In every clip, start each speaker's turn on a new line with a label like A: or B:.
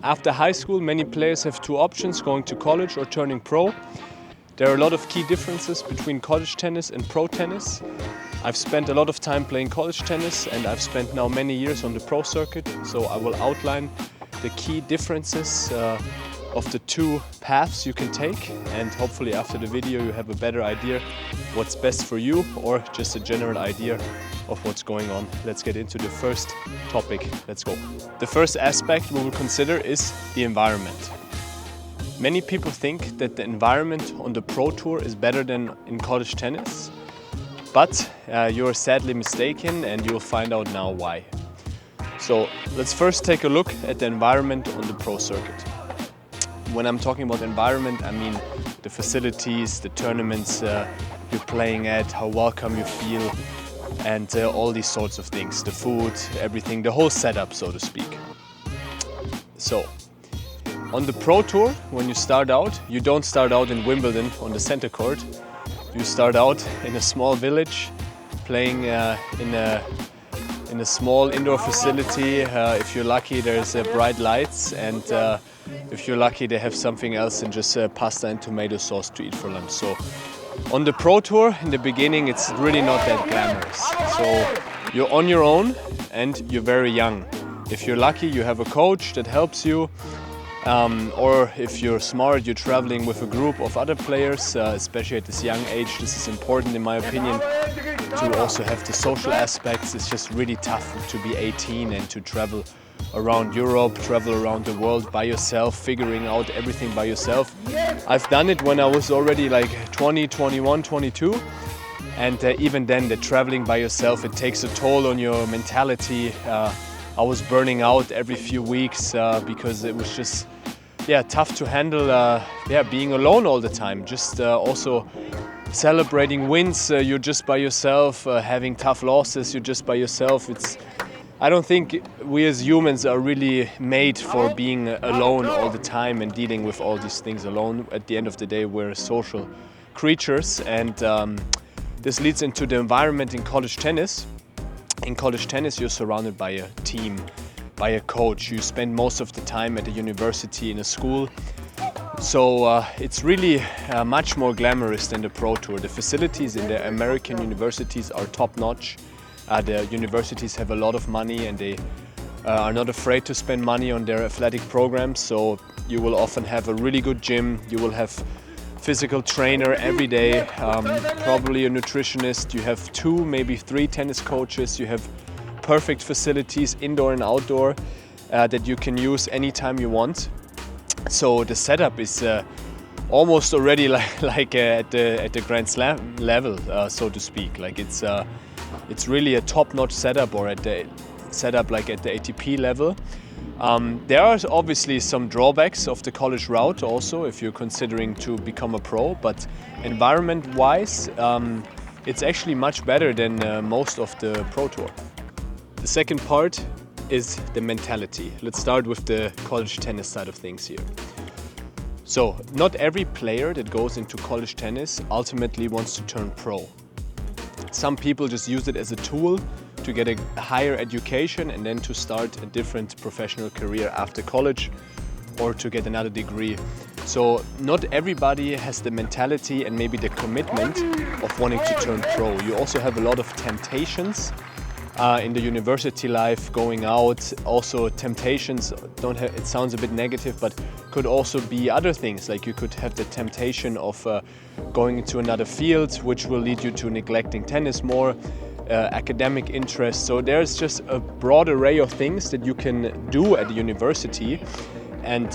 A: After high school, many players have two options, going to college or turning pro. There are a lot of key differences between college tennis and pro tennis. I've spent a lot of time playing college tennis and I've spent now many years on the pro circuit, so I will outline the key differences of the two paths you can take, and hopefully after the video you have a better idea what's best for you or just a general idea of what's going on. Let's get into the first topic. Let's go. The first aspect we will consider is the environment. Many people think that the environment on the pro tour is better than in college tennis, but you're sadly mistaken and you'll find out now why. So let's first take a look at the environment on the pro circuit. When I'm talking about environment, I mean the facilities, the tournaments you're playing at, how welcome you feel, and all these sorts of things. The food, everything, the whole setup, so to speak. So, on the pro tour, when you start out, you don't start out in Wimbledon on the center court. You start out in a small village, playing in a small indoor facility. If you're lucky, there's bright lights, and if you're lucky, they have something else than just pasta and tomato sauce to eat for lunch. So on the pro tour, in the beginning, it's really not that glamorous. So you're on your own and you're very young. If you're lucky, you have a coach that helps you. Or if you're smart, you're traveling with a group of other players, especially at this young age. This is important, in my opinion, to also have the social aspects. It's just really tough to be 18 and to travel around Europe, travel around the world by yourself, figuring out everything by yourself. I've done it when I was already like 20, 21, 22. And even then, the traveling by yourself, it takes a toll on your mentality. I was burning out every few weeks because it was just tough to handle being alone all the time. Just also celebrating wins, you're just by yourself, having tough losses, you're just by yourself. I don't think we as humans are really made for being alone all the time and dealing with all these things alone. At the end of the day, we're social creatures, and this leads into the environment in college tennis. In college tennis, you're surrounded by a team, by a coach. You spend most of the time at a university, in a school. So it's really much more glamorous than the pro tour. The facilities in the American universities are top-notch. The universities have a lot of money and they are not afraid to spend money on their athletic programs. So you will often have a really good gym. You will have physical trainer every day, probably a nutritionist. You have 2, maybe 3 tennis coaches. You have perfect facilities, indoor and outdoor, that you can use anytime you want. So the setup is almost already like at the Grand Slam level, so to speak. Like it's really a top-notch setup, or at the setup like at the ATP level. There are obviously some drawbacks of the college route also if you're considering to become a pro, but environment-wise, it's actually much better than most of the pro tour. The second part is the mentality. Let's start with the college tennis side of things here. So, not every player that goes into college tennis ultimately wants to turn pro. Some people just use it as a tool to get a higher education and then to start a different professional career after college or to get another degree. So not everybody has the mentality and maybe the commitment of wanting to turn pro. You also have a lot of temptations in the university life, going out. Also temptations, it sounds a bit negative, but could also be other things. Like you could have the temptation of going into another field, which will lead you to neglecting tennis more. Academic interest. So there's just a broad array of things that you can do at the university, and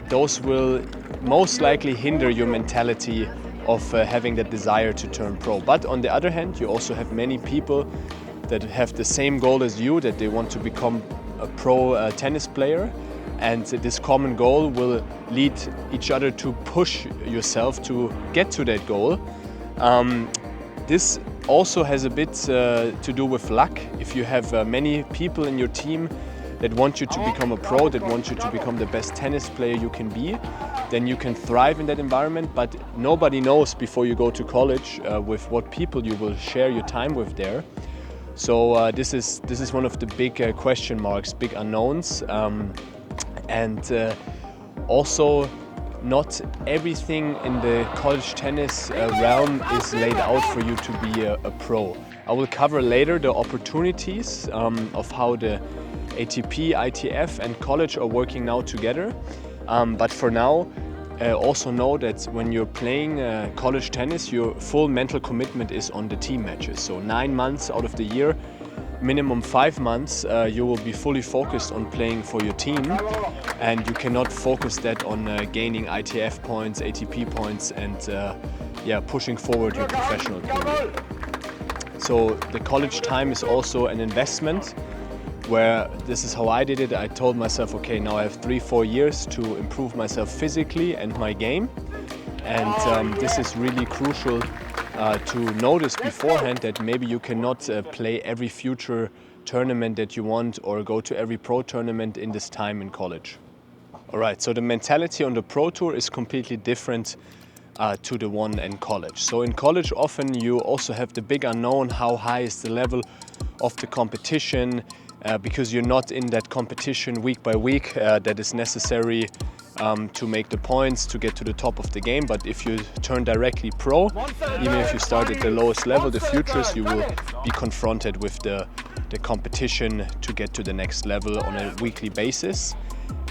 A: those will most likely hinder your mentality of having that desire to turn pro. But on the other hand, you also have many people that have the same goal as you, that they want to become a pro tennis player, and this common goal will lead each other to push yourself to get to that goal. This also has a bit to do with luck. If you have many people in your team that want you to become a pro, that want you to become the best tennis player you can be, then you can thrive in that environment. But nobody knows before you go to college with what people you will share your time with there. So this is one of the big question marks, big unknowns. And also, not everything in the college tennis realm is laid out for you to be a pro. I will cover later the opportunities of how the ATP, ITF and college are working now together. But for now, also know that when you're playing college tennis, your full mental commitment is on the team matches. So 9 months out of the year, minimum 5 months, you will be fully focused on playing for your team, and you cannot focus that on gaining ITF points, ATP points, and pushing forward your professional career. So the college time is also an investment, where this is how I did it. I told myself, okay, now I have 3-4 years to improve myself physically and my game, and this is really crucial to notice beforehand, that maybe you cannot play every future tournament that you want or go to every pro tournament in this time in college. Alright, so the mentality on the pro tour is completely different to the one in college. So in college often you also have the big unknown, how high is the level of the competition, because you're not in that competition week by week that is necessary to make the points to get to the top of the game. But if you turn directly pro, even if you start at the lowest level, the futures, you will be confronted with the competition to get to the next level on a weekly basis.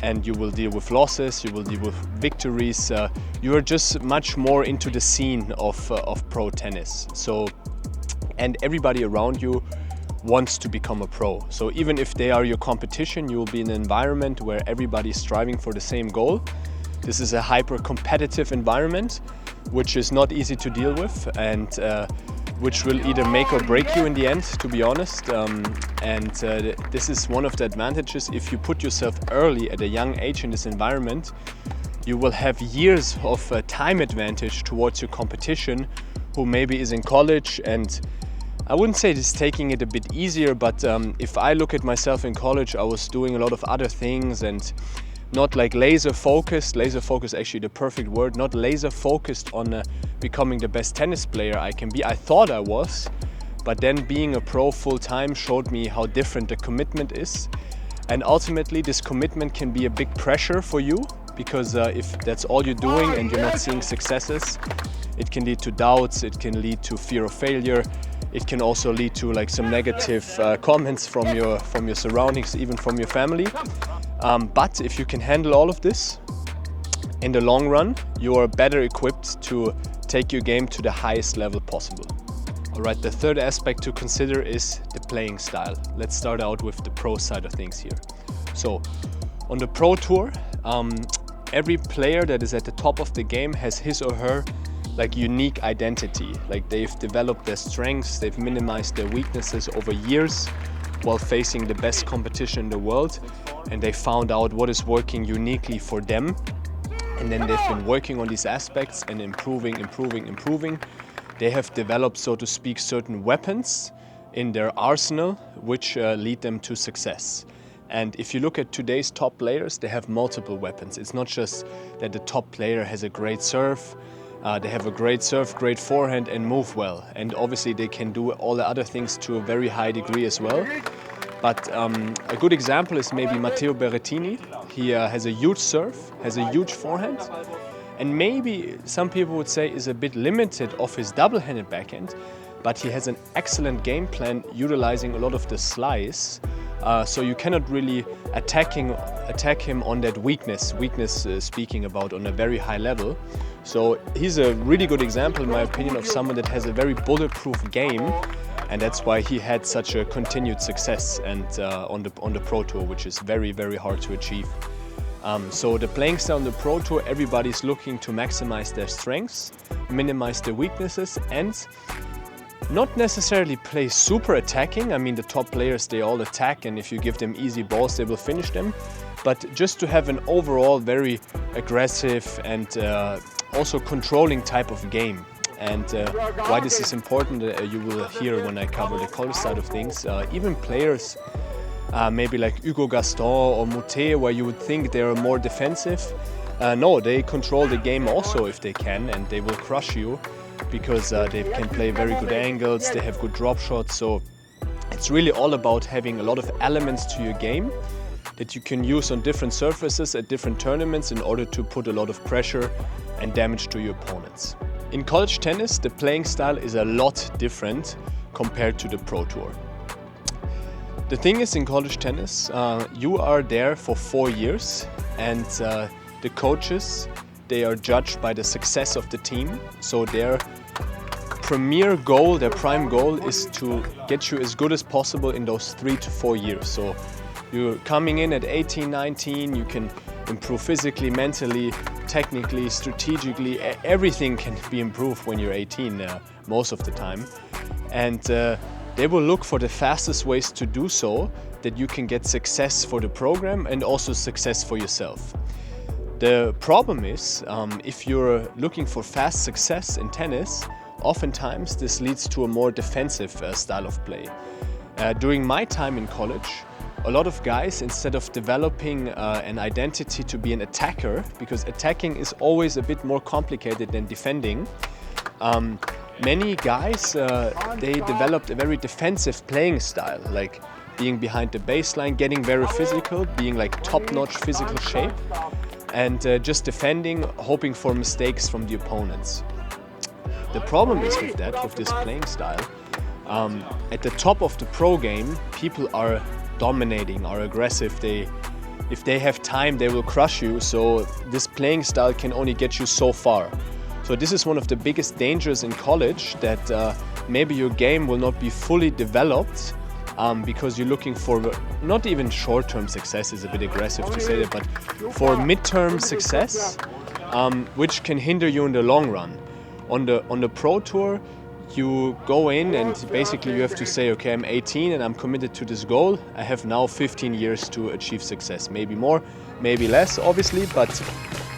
A: And you will deal with losses, you will deal with victories. You are just much more into the scene of pro tennis. So, and everybody around you wants to become a pro. So even if they are your competition, you will be in an environment where everybody is striving for the same goal. This is a hyper competitive environment, which is not easy to deal with, and which will either make or break you in the end, to be honest. This is one of the advantages. If you put yourself early at a young age in this environment, you will have years of time advantage towards your competition, who maybe is in college, and I wouldn't say it's taking it a bit easier, but if I look at myself in college, I was doing a lot of other things and not like laser focused actually the perfect word, not laser focused on becoming the best tennis player I can be. I thought I was, but then being a pro full time showed me how different the commitment is. And ultimately this commitment can be a big pressure for you, because if that's all you're doing and you're not seeing successes, it can lead to doubts, it can lead to fear of failure. It can also lead to like some negative comments from your surroundings, even from your family. But if you can handle all of this, in the long run, you are better equipped to take your game to the highest level possible. Alright, the third aspect to consider is the playing style. Let's start out with the pro side of things here. So, on the pro tour, every player that is at the top of the game has his or her like unique identity. Like they've developed their strengths, they've minimized their weaknesses over years while facing the best competition in the world, and they found out what is working uniquely for them, and then they've been working on these aspects and improving. They have developed, so to speak, certain weapons in their arsenal which lead them to success. And if you look at today's top players, they have multiple weapons. It's not just that the top player has a great serve. They have a great serve, great forehand and move well. And obviously they can do all the other things to a very high degree as well. But a good example is maybe Matteo Berrettini. He has a huge serve, has a huge forehand, and maybe some people would say is a bit limited of his double-handed backhand, but he has an excellent game plan utilizing a lot of the slice. So you cannot really attack him on that weakness speaking about on a very high level. So he's a really good example, in my opinion, of someone that has a very bulletproof game, and that's why he had such a continued success and on the Pro Tour, which is very, very hard to achieve. So the playing style on the Pro Tour, everybody's looking to maximize their strengths, minimize their weaknesses, and not necessarily play super attacking. I mean, the top players, they all attack, and if you give them easy balls, they will finish them. But just to have an overall very aggressive and also controlling type of game. And why this is important, you will hear when I cover the college side of things. Even players, maybe like Hugo Gaston or Moutet, where you would think they are more defensive. No, they control the game also if they can, and they will crush you, because they can play very good angles, they have good drop shots. So it's really all about having a lot of elements to your game that you can use on different surfaces at different tournaments in order to put a lot of pressure and damage to your opponents. In college tennis, the playing style is a lot different compared to the Pro Tour. The thing is, in college tennis, you are there for 4 years, and the coaches, they are judged by the success of the team. So their premier goal, their prime goal, is to get you as good as possible in those 3 to 4 years. So you're coming in at 18, 19, you can improve physically, mentally, technically, strategically. Everything can be improved when you're 18 most of the time. And they will look for the fastest ways to do so, that you can get success for the program and also success for yourself. The problem is, if you're looking for fast success in tennis, oftentimes this leads to a more defensive style of play. During my time in college, a lot of guys, instead of developing an identity to be an attacker, because attacking is always a bit more complicated than defending, many guys, they developed a very defensive playing style, like being behind the baseline, getting very physical, being like top-notch physical shape, and just defending, hoping for mistakes from the opponents. The problem is with that, with this playing style, at the top of the pro game, people are dominating, are aggressive. If they have time, they will crush you. So this playing style can only get you so far. So this is one of the biggest dangers in college, that maybe your game will not be fully developed because you're looking for not even short-term success, is a bit aggressive to say that, but for mid-term success, which can hinder you in the long run. On the Pro Tour, you go in and basically you have to say, okay, I'm 18 and I'm committed to this goal. I have now 15 years to achieve success. Maybe more, maybe less, obviously, but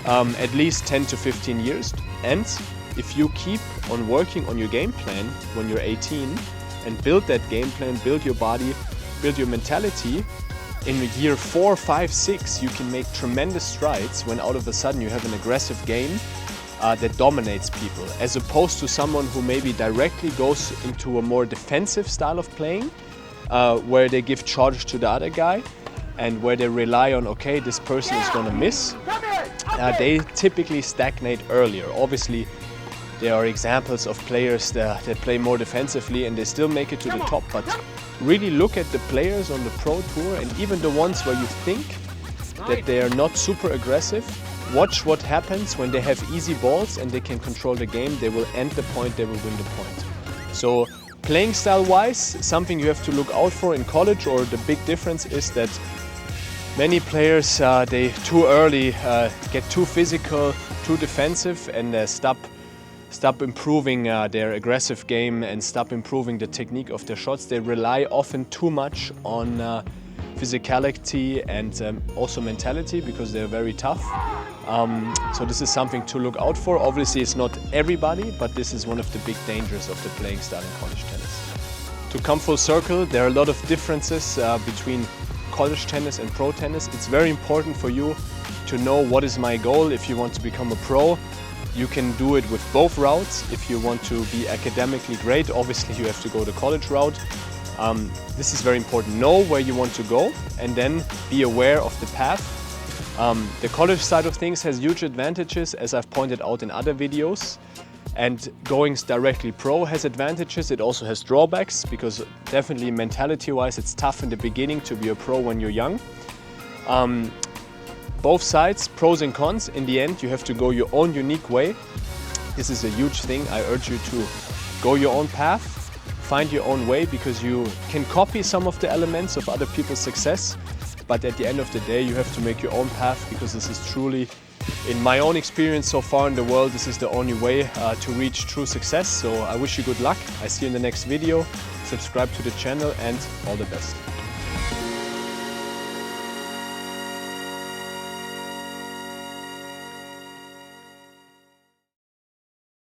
A: at least 10 to 15 years. And if you keep on working on your game plan when you're 18 and build that game plan, build your body, build your mentality, in year 4, 5, 6, you can make tremendous strides when out of a sudden you have an aggressive game that dominates people, as opposed to someone who maybe directly goes into a more defensive style of playing, where they give charge to the other guy and where they rely on, okay, this person is going to miss. They typically stagnate earlier. Obviously, there are examples of players that play more defensively and they still make it to the top, but really look at the players on the Pro Tour, and even the ones where you think that they are not super aggressive. Watch what happens when they have easy balls and they can control the game. They will end the point, they will win the point. So playing style wise, something you have to look out for in college, or the big difference is that many players, they too early get too physical, too defensive, and stop improving their aggressive game and stop improving the technique of their shots. They rely often too much on physicality and also mentality, because they're very tough. So this is something to look out for. Obviously it's not everybody, but this is one of the big dangers of the playing style in college tennis. To come full circle, there are a lot of differences between college tennis and pro tennis. It's very important for you to know what is my goal. If you want to become a pro, you can do it with both routes. If you want to be academically great, obviously you have to go the college route. This is very important. Know where you want to go and then be aware of the path. The college side of things has huge advantages, as I've pointed out in other videos. And going directly pro has advantages. It also has drawbacks, because definitely mentality-wise it's tough in the beginning to be a pro when you're young. Both sides, pros and cons. In the end, you have to go your own unique way. This is a huge thing. I urge you to go your own path, find your own way, because you can copy some of the elements of other people's success, but at the end of the day you have to make your own path, because this is truly, in my own experience so far in the world, this is the only way to reach true success. So I wish you good luck. I see you in the next video. Subscribe to the channel and all the best.